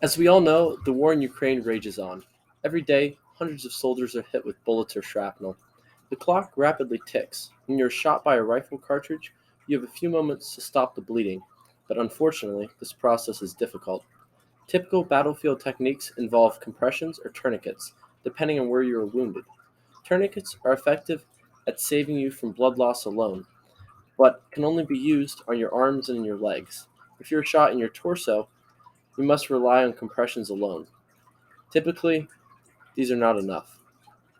As we all know, the war in Ukraine rages on. Every day, hundreds of soldiers are hit with bullets or shrapnel. The clock rapidly ticks. When you're shot by a rifle cartridge, you have a few moments to stop the bleeding, but unfortunately, this process is difficult. Typical battlefield techniques involve compressions or tourniquets, depending on where you are wounded. Tourniquets are effective at saving you from blood loss alone, but can only be used on your arms and in your legs. If you're shot in your torso, you must rely on compressions alone. Typically, these are not enough.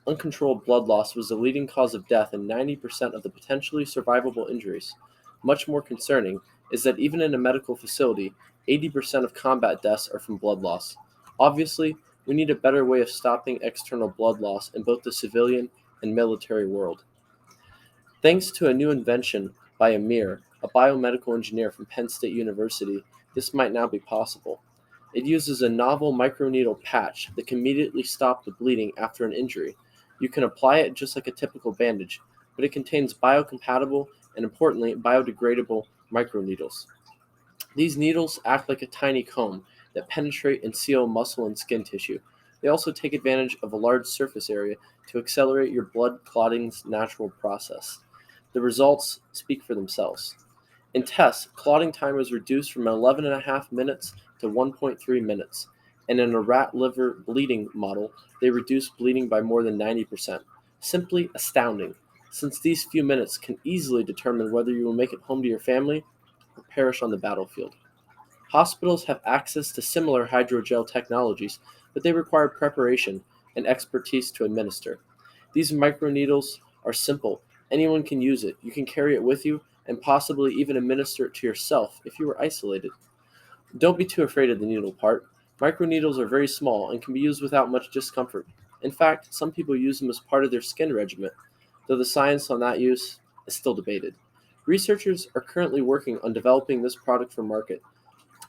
Uncontrolled blood loss was the leading cause of death in 90% of the potentially survivable injuries. Much more concerning is that even in a medical facility, 80% of combat deaths are from blood loss. Obviously, we need a better way of stopping external blood loss in both the civilian and military world. Thanks to a new invention by Amir, a biomedical engineer from Penn State University, this might now be possible. It uses a novel microneedle patch that can immediately stop the bleeding after an injury. You can apply it just like a typical bandage, but it contains biocompatible and, importantly, biodegradable microneedles. These needles act like a tiny comb that penetrate and seal muscle and skin tissue. They also take advantage of a large surface area to accelerate your blood clotting's natural process. The results speak for themselves. In tests, clotting time was reduced from 11.5 minutes to 1.3 minutes, and in a rat liver bleeding model, they reduced bleeding by more than 90%. Simply astounding, since these few minutes can easily determine whether you will make it home to your family or perish on the battlefield. Hospitals have access to similar hydrogel technologies, but they require preparation and expertise to administer. These microneedles are simple. Anyone can use it. You can carry it with you and possibly even administer it to yourself if you are isolated. Don't be too afraid of the needle part. Microneedles are very small and can be used without much discomfort. In fact, some people use them as part of their skin regimen, though the science on that use is still debated. Researchers are currently working on developing this product for market,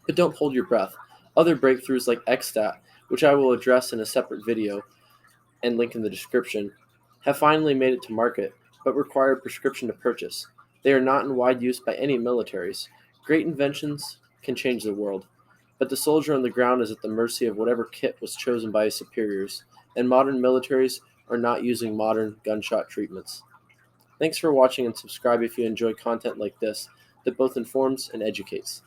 but don't hold your breath. Other breakthroughs like XStat, which I will address in a separate video and link in the description, have finally made it to market, but require a prescription to purchase. They are not in wide use by any militaries. Great inventions can change the world, but the soldier on the ground is at the mercy of whatever kit was chosen by his superiors, and modern militaries are not using modern gunshot treatments. Thanks for watching and subscribe if you enjoy content like this that both informs and educates.